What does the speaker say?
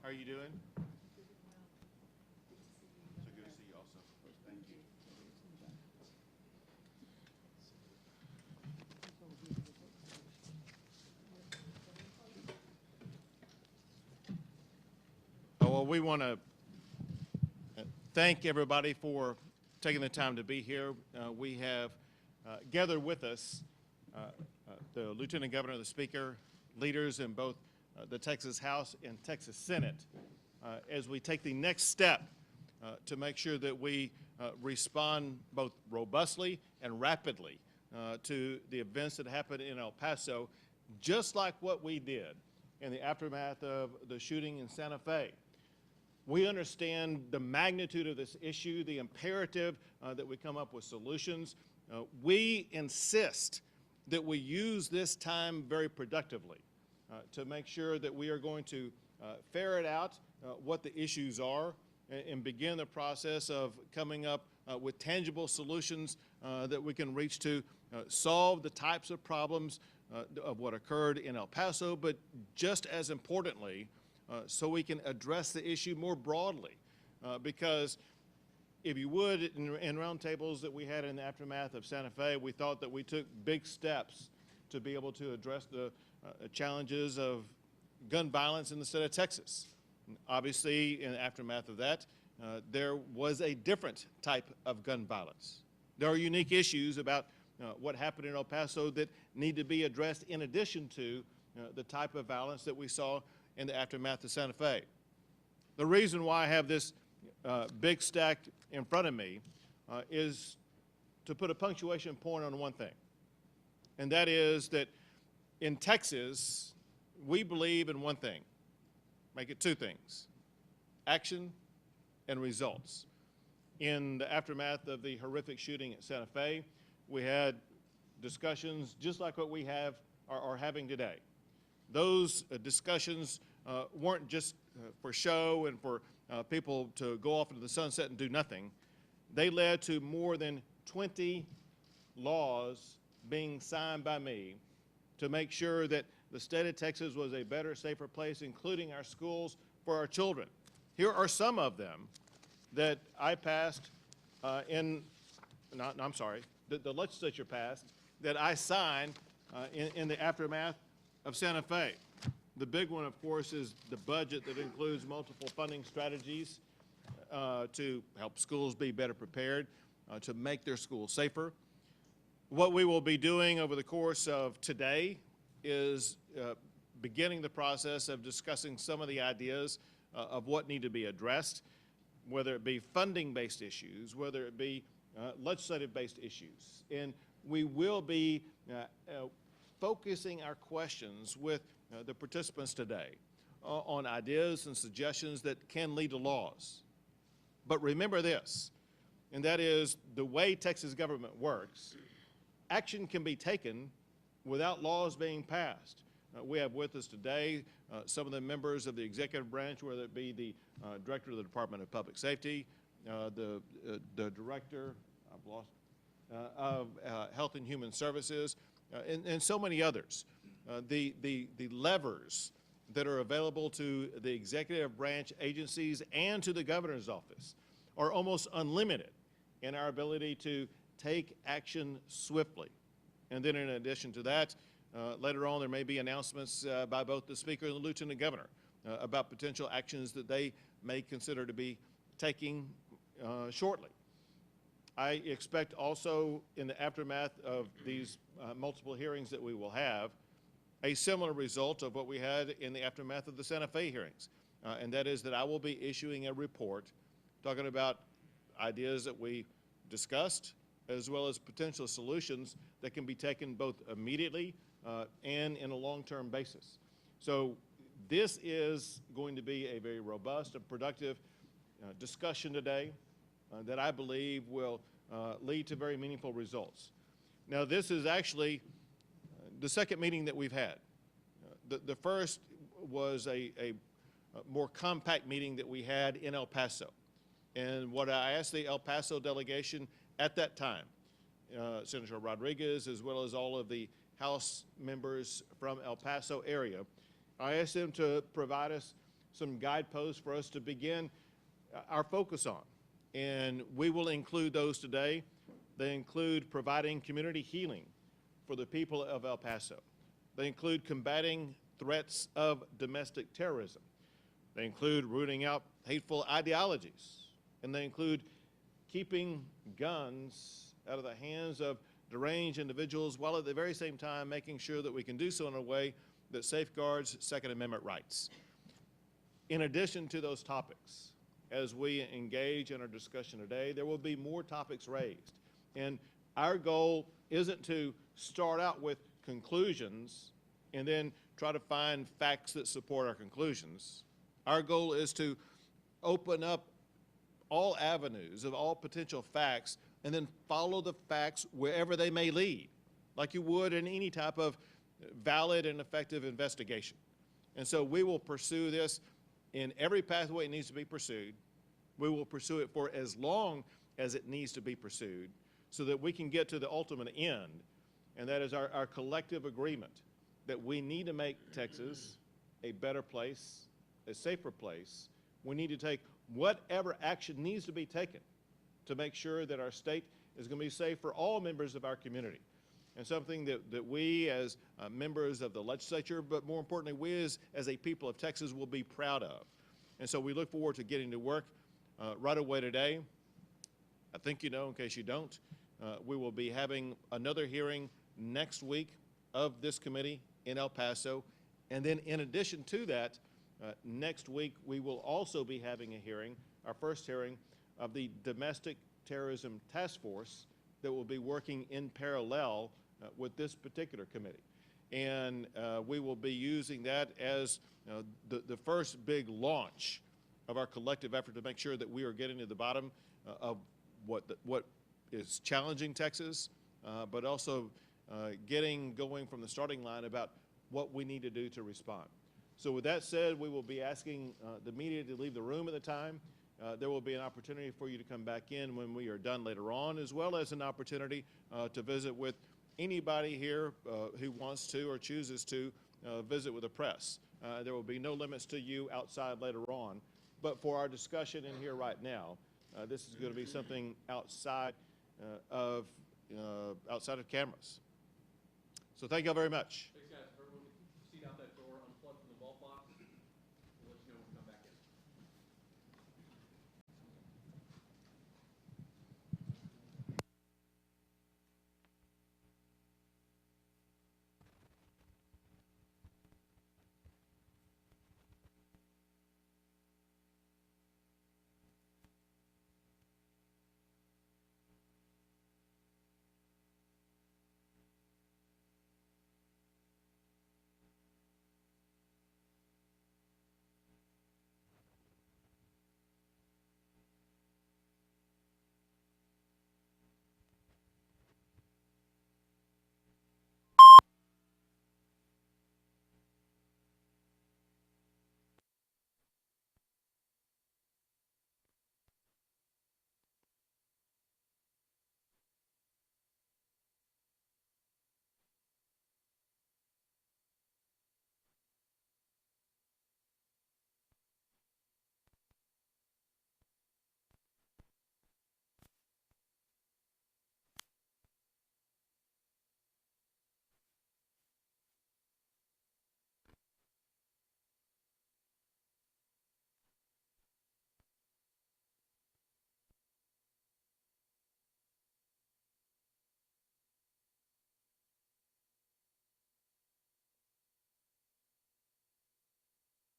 How are you doing? So good to see you also. Thank you. Oh, well, we want to thank everybody for taking the time to be here. We have gathered with us the Lieutenant Governor, the Speaker, leaders in both the Texas House and Texas Senate as we take the next step to make sure that we respond both robustly and rapidly to the events that happened in El Paso, just like what we did in the aftermath of the shooting in Santa Fe. We understand the magnitude of this issue, the imperative that we come up with solutions. We insist that we use this time very productively to make sure that we are going to ferret out what the issues are and begin the process of coming up with tangible solutions that we can reach to solve the types of problems of what occurred in El Paso, but just as importantly, so we can address the issue more broadly. Because if you would, in roundtables that we had in the aftermath of Santa Fe, we thought that we took big steps to be able to address the challenges of gun violence in the state of Texas. Obviously, in the aftermath of that, there was a different type of gun violence. There are unique issues about what happened in El Paso that need to be addressed in addition to the type of violence that we saw in the aftermath of Santa Fe. The reason why I have this big stack in front of me is to put a punctuation point on one thing, and that is that in Texas, we believe in one thing, make it two things, action and results. In the aftermath of the horrific shooting at Santa Fe, we had discussions just like what we are having today. Those discussions weren't just for show and for people to go off into the sunset and do nothing. They led to more than 20 laws being signed by me to make sure that the state of Texas was a better, safer place, including our schools for our children. Here are some of them that I passed the legislature passed, that I signed in the aftermath of Santa Fe. The big one, of course, is the budget that includes multiple funding strategies to help schools be better prepared, to make their schools safer. What we will be doing over the course of today is beginning the process of discussing some of the ideas of what need to be addressed, whether it be funding-based issues, whether it be legislative-based issues. And we will be focusing our questions with the participants today on ideas and suggestions that can lead to laws. But remember this, and that is the way Texas government works, action can be taken without laws being passed. We have with us today some of the members of the executive branch, whether it be the director of the Department of Public Safety, the director, of Health and Human Services, and so many others. The levers that are available to the executive branch agencies and to the governor's office are almost unlimited in our ability to take action swiftly. And then in addition to that, later on there may be announcements by both the Speaker and the Lieutenant Governor about potential actions that they may consider to be taking shortly. I expect also in the aftermath of these multiple hearings that we will have, a similar result of what we had in the aftermath of the Santa Fe hearings. And that is that I will be issuing a report talking about ideas that we discussed, as well as potential solutions that can be taken both immediately and in a long-term basis. So this is going to be a very robust and productive discussion today that I believe will lead to very meaningful results. Now, this is actually the second meeting that we've had. The first was a more compact meeting that we had in El Paso. And what I asked the El Paso delegation at that time, Senator Rodriguez, as well as all of the House members from El Paso area, I asked them to provide us some guideposts for us to begin our focus on. And we will include those today. They include providing community healing for the people of El Paso. They include combating threats of domestic terrorism. They include rooting out hateful ideologies. And they include keeping guns out of the hands of deranged individuals while at the very same time making sure that we can do so in a way that safeguards Second Amendment rights. In addition to those topics, as we engage in our discussion today, there will be more topics raised. And our goal isn't to start out with conclusions and then try to find facts that support our conclusions. Our goal is to open up all avenues of all potential facts and then follow the facts wherever they may lead, like you would in any type of valid and effective investigation. And so we will pursue this in every pathway it needs to be pursued. We will pursue it for as long as it needs to be pursued so that we can get to the ultimate end, and that is our collective agreement that we need to make Texas a better place, a safer place. We need to take whatever action needs to be taken to make sure that our state is going to be safe for all members of our community, and something that we as members of the legislature, but more importantly, we as a people of Texas will be proud of. And so we look forward to getting to work right away today. I think you know, in case you don't, we will be having another hearing next week of this committee in El Paso. And then in addition to that, next week we will also be having a hearing, our first hearing, of the Domestic Terrorism Task Force that will be working in parallel with this particular committee. And we will be using that as the first big launch of our collective effort to make sure that we are getting to the bottom of what is challenging Texas, but also getting going from the starting line about what we need to do to respond. So with that said, we will be asking the media to leave the room at the time. There will be an opportunity for you to come back in when we are done later on, as well as an opportunity to visit with anybody here who wants to or chooses to visit with the press. There will be no limits to you outside later on. But for our discussion in here right now, this is going to be something outside of cameras. So thank you all very much.